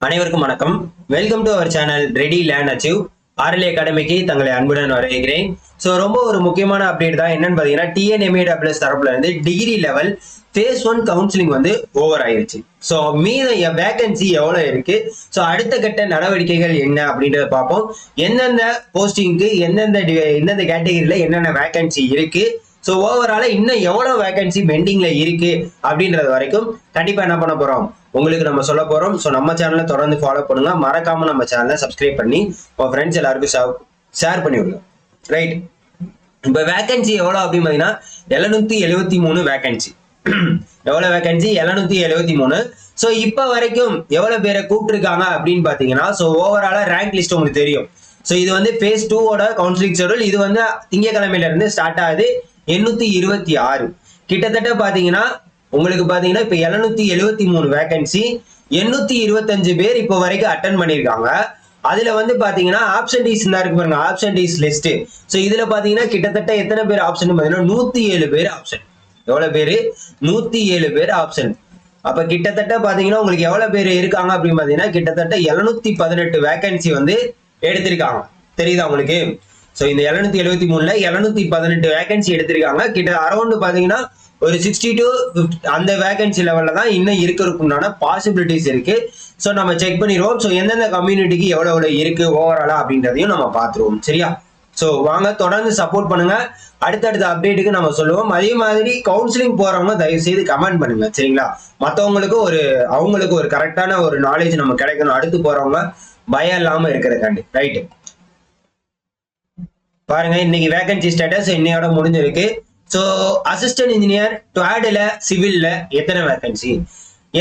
அனைவருக்கும் வணக்கம். Welcome to our channel ready learn achieve. RLA அகாடமிக்கு தங்களை அன்புடன் வரவேற்கிறேன். ஸோ ரொம்ப ஒரு முக்கியமான அப்டேட் தான். என்னன்னு பார்த்தீங்கன்னா டிஎன்எம்ஏடபிள்யூஎஸ் தரப்புல இருந்து டிகிரி லெவல் phase 1 கவுன்சிலிங் வந்து ஓவர் ஆயிருச்சு. ஸோ மீத வேகன்சி எவ்வளோ இருக்கு, ஸோ அடுத்த கட்ட நடவடிக்கைகள் என்ன அப்படின்றத பார்ப்போம். எந்தெந்த போஸ்டிங்க்கு எந்தெந்த கேட்டகரியில என்னென்ன வேகன்சி இருக்கு, ஸோ ஓவரால இன்னும் எவ்வளோ வேகன்சி பெண்டிங்ல இருக்கு அப்படின்றது வரைக்கும் கண்டிப்பா என்ன பண்ண போறோம் உங்களுக்கு நம்ம சொல்ல போறோம். ஸோ நம்ம சேனலை தொடர்ந்து ஃபாலோ பண்ணுங்க. மறக்காம நம்ம சேனலை சப்ஸ்கிரைப் பண்ணி உங்க ஃப்ரெண்ட்ஸ் எல்லாருக்கும் ஷேர் பண்ணி விடுங்க. ரைட், இப்போ வேகன்சி எவ்வளோ அப்படின்னு பார்த்தீங்கன்னா 773 வேகன்சி. எவ்வளவு வேகன்சி? 773. ஸோ இப்போ வரைக்கும் எவ்வளவு பேரை கூப்பிட்டுருக்காங்க அப்படின்னு பார்த்தீங்கன்னா, ஸோ ஓவராலா ரேங்க் லிஸ்ட் உங்களுக்கு தெரியும். ஸோ இது வந்து phase 2 கவுன்சிலிங் ஷெட்யூல். இது வந்து திங்கக்கிழமையில இருந்து ஸ்டார்ட் ஆகுது. 826 கிட்டத்தட்ட பாத்தீங்கன்னா உங்களுக்கு பாத்தீங்கன்னா இப்ப 773 வேகன்சி, 825 பேர் இப்போ வரைக்கும் அட்டன் பண்ணிருக்காங்க. அதுல வந்து பாத்தீங்கன்னா ஆப்சன்டீஸ் இருக்கு பாருங்க, ஆப்சன்டீஸ் லிஸ்ட். சோ இதுல பாத்தீங்கன்னா கிட்டத்தட்ட எத்தனை பேர் ஆப்ஷன் பாத்தீங்கன்னா 107 பேர் ஆப்ஷன். எவ்வளவு பேரு? 107 பேர் ஆப்ஷன். அப்ப கிட்டத்தட்ட பாத்தீங்கன்னா உங்களுக்கு எவ்வளவு பேர் இருக்காங்க அப்படின்னு பாத்தீங்கன்னா கிட்டத்தட்ட 718 வேகன்சி வந்து எடுத்திருக்காங்க. தெரியுதா உங்களுக்கு? ஸோ இந்த 773ல 718 வேகன்சி எடுத்திருக்காங்க. கிட்ட அரௌண்ட் பாத்தீங்கன்னா ஒரு 60 to 50 அந்த வேகன்சி லெவல்ல தான் இன்னும் இருக்கிறதுக்குண்டான பாசிபிலிட்டிஸ் இருக்கு. ஸோ நம்ம செக் பண்ணிடுவோம். ஸோ எந்தெந்த கம்யூனிட்டிக்கு எவ்வளவு இருக்கு ஓவராலா அப்படின்றதையும் நம்ம பார்த்துருவோம். சரியா? ஸோ வாங்க தொடர்ந்து சப்போர்ட் பண்ணுங்க. அடுத்தடுத்த அப்டேட்டுக்கு நம்ம சொல்லுவோம். அதே மாதிரி கவுன்சிலிங் போறவங்க தயவு செய்து கமெண்ட் பண்ணுங்க. சரிங்களா? மற்றவங்களுக்கு அவங்களுக்கு ஒரு கரெக்டான ஒரு நாலேஜ் நம்ம கிடைக்கணும். அடுத்து போறவங்க பயம் இல்லாம இருக்கிறதுக்காண்டி. ரைட்டு, பாருங்க இன்னைக்கு வேகன்சி ஸ்டேட்டஸ் இன்னையோட முடிஞ்சிருக்கு. ஸோ அசிஸ்டன்ட் இன்ஜினியர் டுவாட்ல சிவில்ல எத்தனை வேகன்சி?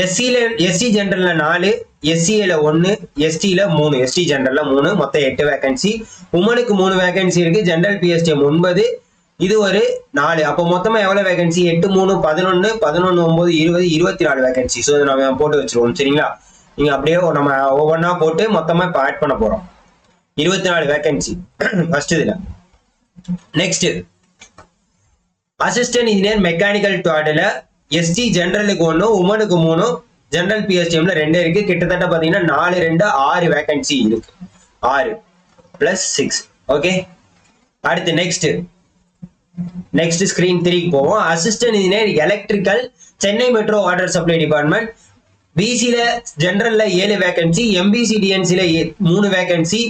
எஸ்சி ஜென்ரல்ல 4, எஸ்சிஏல 1, எஸ்டில 3, எஸ்டி ஜென்ரல்ல 3, மொத்தம் 8 வேகன்சி. உமனுக்கு 3 வேகன்சி இருக்கு. ஜென்ரல் பிஎஸ்டிஎம் 9, இது ஒரு 4. அப்போ மொத்தமா எவ்வளவு வேகன்சி? 8, 3, 11, 11, 9, 20, 24 வேகன்சி. ஸோ நம்ம போட்டு வச்சிருவோம். சரிங்களா? நீங்க அப்படியே நம்ம ஒவ்வொன்றா போட்டு மொத்தமா இப்போ ஆட் பண்ண போறோம். 24 வேகன்சி ஃபர்ஸ்ட் இதுல. நெக்ஸ்ட் அசிஸ்டன்ட் இன்ஜினியர் மெக்கானிக்கல் டுவாட்ல எஸ்டி ஜெனரலுக்கு 1, உமனுக்கு 3, ஜெனரல் பிஎஸ்டிஎம்ல 2 இருக்கு. கிட்டத்தட்ட பாத்தீங்கன்னா 4, 2, 6 வேகன்சி இருக்கு. 6 பிளஸ் 6. ஓகே, அடுத்து நெக்ஸ்ட் ஸ்கிரீன் 3க்கு போவோம். Assistant engineer electrical Chennai metro water supply department. பிசில ஜெனரல்ல 7 வேகன்சி, எம்பிசி டிஎன்சில 3 வேகன்சி,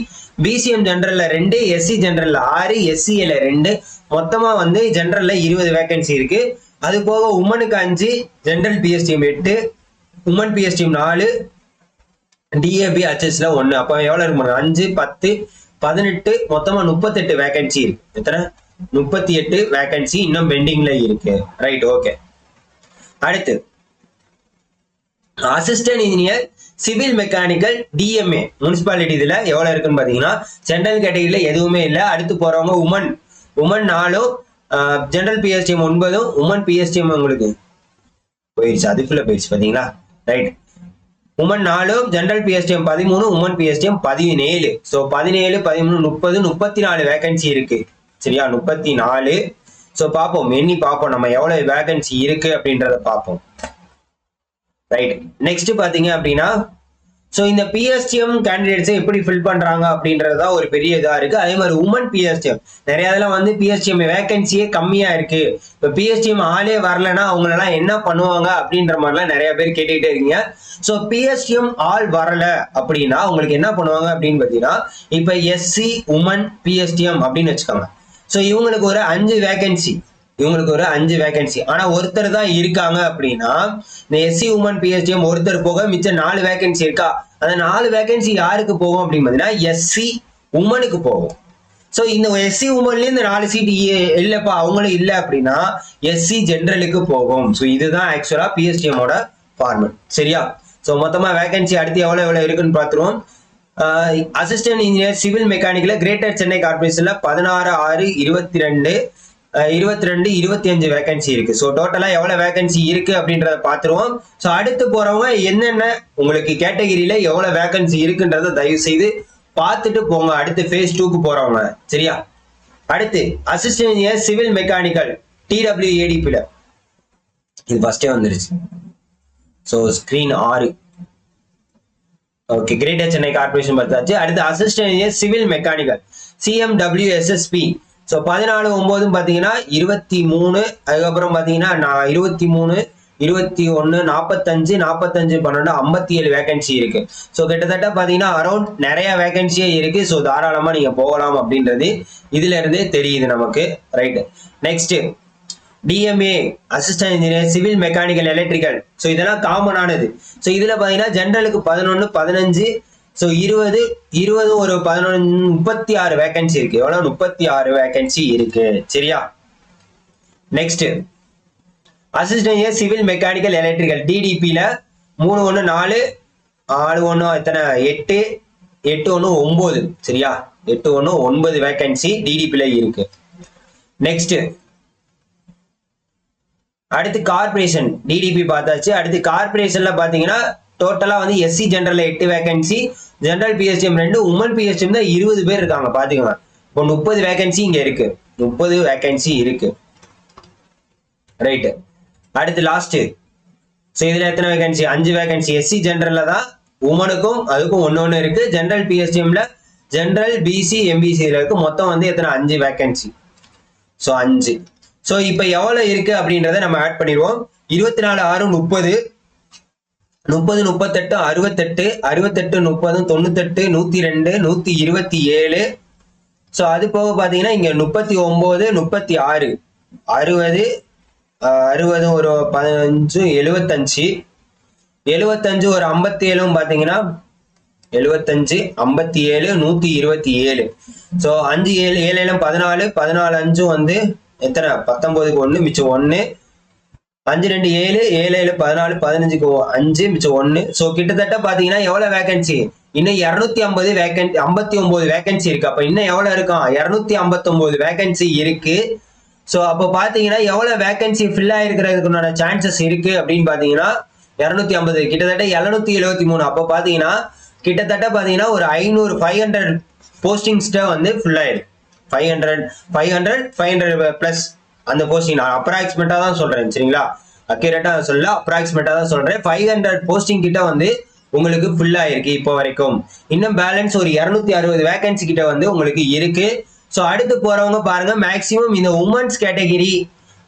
பிசிஎம் ஜெனரல்ல 2, எஸ்சி ஜெனரல்ல 6, எஸ்சிஏல 2, மொத்தமா வந்து ஜெனரல்ல 20 வேகன்சி இருக்கு. அது போக உமனுக்கு 5, general PSTM 8, women PSTM 4, DAP ஹெச்எஸ்ல 1. அப்ப எவ்வளவு இருக்கு? 5, 10, 18, மொத்தமா 38 வேகன்சி இருக்கு. எத்தனை? 38 வேகன்சி இன்னும் பெண்டிங்ல இருக்கு. Right, okay. அடுத்து assistant engineer civil mechanical DMA municipality இதுல எவ்வளவு இருக்குன்னு பாத்தீங்கன்னா ஜெனரல் கேட்டகரியில எதுவுமே இல்லை. அடுத்து போறவங்க women 4, general PSTM 9, women PSTM உங்களுக்கு போயிடுச்சு, அதுக்குள்ள போயிடுச்சு பாத்தீங்களா? Right, women 4, general PSTM 13, women PSTM 17. So 17, 13, 30, 34 vacancy இருக்கு. சரியா? 34. ஸோ பார்ப்போம், எண்ணி பார்ப்போம் நம்ம எவ்வளவு வேகன்சி இருக்கு அப்படின்றத பார்ப்போம். ரைட், நெக்ஸ்ட் பாத்தீங்க அப்படின்னா ஸோ இந்த பிஎஸ்டிஎம் கேண்டிடேட்ஸை எப்படி ஃபில் பண்றாங்க அப்படின்றதா ஒரு பெரிய இதா இருக்கு. அதே மாதிரி உமன் பிஎஸ்டிஎம் நிறைய இதெல்லாம் வந்து பிஎஸ்டிஎம் வேகன்சியே கம்மியா இருக்கு. இப்போ பிஎஸ்டிஎம் ஆளே வரலன்னா அவங்களெல்லாம் என்ன பண்ணுவாங்க அப்படின்ற மாதிரிலாம் நிறைய பேர் கேட்டுக்கிட்டே இருக்கீங்க. ஸோ பிஎஸ்டிஎம் ஆள் வரல அப்படின்னா உங்களுக்கு என்ன பண்ணுவாங்க அப்படின்னு பார்த்தீங்கன்னா இப்போ எஸ்சி உமன் பிஎஸ்டிஎம் அப்படின்னு வச்சுக்கோங்க. ஸோ இவங்களுக்கு ஒரு 5 வேகன்சி, ஆனா ஒருத்தர் தான் இருக்காங்க அப்படின்னா இந்த எஸ்சி உமன் பிஎஸ்டிஎம் ஒருத்தர் போக மிச்சம் 4 வேகன்சி இருக்கா. அந்த 4 வேகன்சி யாருக்கு போகும் அப்படின்னு பாத்தீங்கன்னா எஸ்சி உமனுக்கு போகும். சோ இந்த எஸ்சி உமன்லயும் இந்த 4 சீட் இல்லப்பா அவங்களும் இல்லை அப்படின்னா எஸ்சி ஜெனரலுக்கு போகும். ஸோ இதுதான் ஆக்சுவலா பிஎஸ்டிஎமோட ஃபார்மட். சரியா? ஸோ மொத்தமா வேகன்சி அடுத்து எவ்வளவு இருக்குன்னு பார்த்துருவோம். அசிஸ்டன்ட் இன்ஜினியர் சிவில் மெக்கானிக்கல கிரேட்டர் சென்னை கார்பரேஷன்ல 16, 6, 22, 25 வேகன்சி இருக்கு. ஸோ டோட்டலா எவ்வளவு வேகன்சி இருக்கு அப்படின்றத பார்த்துருவோம். ஸோ அடுத்து போறவங்க என்னென்ன உங்களுக்கு கேட்டகிரியில எவ்வளவு வேகன்சி இருக்குன்றத தயவு செய்து பார்த்துட்டு போங்க. அடுத்து phase 2க்கு போறவங்க. சரியா? அடுத்து அசிஸ்டன்ட் இன்ஜினியர் சிவில் மெக்கானிக்கல் டிடபிள்யூஏடிபில இது ஃபர்ஸ்டே வந்துருச்சு. So screen 6 okay, greater Chennai corporation பார்த்தாச்சு. அடுத்து assistant engineer civil mechanical CMWSSP. So 14/9 பார்த்தீங்கன்னா 23. அதுக்கப்புறம் பார்த்தீங்கன்னா 23, 21, 45, 45, 12, 57 வேகன்சி இருக்கு. ஸோ கிட்டத்தட்ட பார்த்தீங்கன்னா அரௌண்ட் நிறைய வேகன்சியே இருக்கு. ஸோ தாராளமா நீங்க போகலாம் அப்படின்றது இதுல இருந்தே தெரியுது நமக்கு. Right, next DMA assistant engineer civil mechanical electrical. So இதெல்லாம் காமனானது. ஸோ இதுல பார்த்தீங்கன்னா ஜென்ரலுக்கு 11, 15, ஸோ 20, 20 ஒரு 11, 36 வேகன்சி இருக்கு. எவ்வளவு? 36 வேகன்சி இருக்கு. சரியா? Next assistant engineer civil mechanical electrical DDP-ல 314, 41 எத்தனை 8, 81 9. சரியா? 81 9 வேகன்சி DDP-ல இருக்கு. நெக்ஸ்ட் அடுத்து கார்பரேஷன் DDP பார்த்தாச்சு. அடுத்து கார்பரேஷன்ல பாத்தீங்கன்னா டோட்டலா வந்து SC ஜெனரல்ல 8 vacancy, general PSTM 2, women PSTM தான் 20 பேர் இருக்காங்க பாத்துக்கோங்க. இப்போ 30 வேகன்சி இங்க இருக்கு. 30 வேகன்சி இருக்கு. ரைட், அடுத்து லாஸ்ட். ஸோ இதுல எத்தனை வேகன்சி? 5 வேகன்சி. SC ஜெனரல்ல தான் உமனுக்கும் அதுக்கும் ஒன்னு இருக்கு. ஜெனரல் PSTM-ல ஜெனரல் BC MBC-ல இருக்கு. மொத்தம் வந்து எத்தனை? 5 வேகன்சி. ஸோ 5. ஸோ இப்போ எவ்வளவு இருக்கு அப்படின்றத நம்ம ஆட் பண்ணிடுவோம். 24 6 30, 30 38 68, 68 30 98, 102, 127. ஸோ அது போக பார்த்தீங்கன்னா இங்க 39, 36, 60, 60 ஒரு 15, 75, 75 ஒரு 57 பார்த்தீங்கன்னா 75, 57, 127. ஸோ 5 7 7 14, 14 5 வந்து எத்தனை? 19க்கு 1 மிச்சம் 1, 5 2 7, 7 7 14, 15க்கு 5 மிச்சம் 1. ஸோ கிட்டத்தட்ட பாத்தீங்கன்னா எவ்வளவு வேகன்சி? இன்னும் 250 வேகன்சி, 59 வேகன்சி இருக்கு. அப்ப இன்னும் எவ்வளவு இருக்கும்? 259 வேகன்சி இருக்கு. ஸோ அப்போ பாத்தீங்கன்னா எவ்வளவு வேகன்சி ஃபில் ஆயிருக்கிறதுக்குண்டான சான்சஸ் இருக்கு அப்படின்னு பாத்தீங்கன்னா 250, கிட்டத்தட்ட 773. அப்போ பாத்தீங்கன்னா கிட்டத்தட்ட பாத்தீங்கன்னா ஒரு 500 போஸ்டிங்ஸ்ட வந்து ஃபுல் ஆயிருக்கு. 500 பிளஸ் அந்த போஸ்டிங். நான் அப்ராக்சிமேட்டா தான் சொல்றேன். சரிங்களா? அக்யூரேட்டா சொல்ல, அப்ராக்சிமேட்டா தான் சொல்றேன். 500 போஸ்டிங் கிட்ட வந்து உங்களுக்கு ஃபுல் ஆயிருக்கு இப்போ வரைக்கும். இன்னும் பேலன்ஸ் ஒரு 260 வேகன்சி கிட்ட வந்து உங்களுக்கு இருக்கு. ஸோ அடுத்து போறவங்க பாருங்க, மேக்சிமம் இந்த உமன்ஸ் கேட்டகிரி,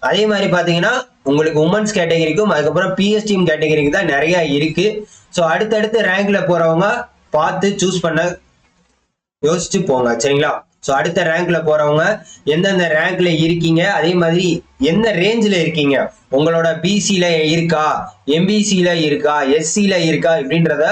அதே மாதிரி பாத்தீங்கன்னா உங்களுக்கு உமன்ஸ் கேட்டகிரிக்கும் அதுக்கப்புறம் PSTM கேட்டகிரிக்கு தான் நிறைய இருக்கு. ஸோ அடுத்தடுத்து ரேங்க்ல போறவங்க பார்த்து சூஸ் பண்ண யோசிச்சு போங்க. சரிங்களா? ஸோ அடுத்த ரேங்க்ல போறவங்க எந்தெந்த ரேங்க்ல இருக்கீங்க, அதே மாதிரி எந்த ரேஞ்சில் இருக்கீங்க, உங்களோட BC-ல இருக்கா, MBC-ல இருக்கா, SC-ல இருக்கா இப்படின்றத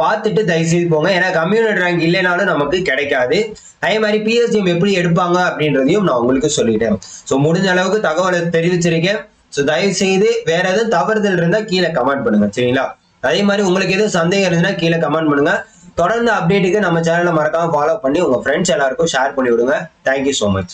பார்த்துட்டு தயவுசெய்து போங்க. ஏன்னா கம்யூனிட்டி ரேங்க் இல்லைனாலும் நமக்கு கிடைக்காது. அதே மாதிரி PSTM எப்படி எடுப்பாங்க அப்படின்றதையும் நான் உங்களுக்கு சொல்லிட்டேன். ஸோ முடிஞ்ச அளவுக்கு தகவலை தெரிவிச்சிருக்கேன். ஸோ தயவு செய்து வேற எதுவும் தவறுதல் இருந்தா கீழே கமெண்ட் பண்ணுங்க. சரிங்களா? அதே மாதிரி உங்களுக்கு எதுவும் சந்தேகம் இருந்ததுன்னா கீழே கமெண்ட் பண்ணுங்க. தொடர்ந்து அப்டேட்டுக்கு நம்ம சேனலை மறக்காம ஃபாலோ பண்ணி உங்க ஃப்ரெண்ட்ஸ் எல்லாருக்கும் ஷேர் பண்ணி விடுங்க. Thank you so much.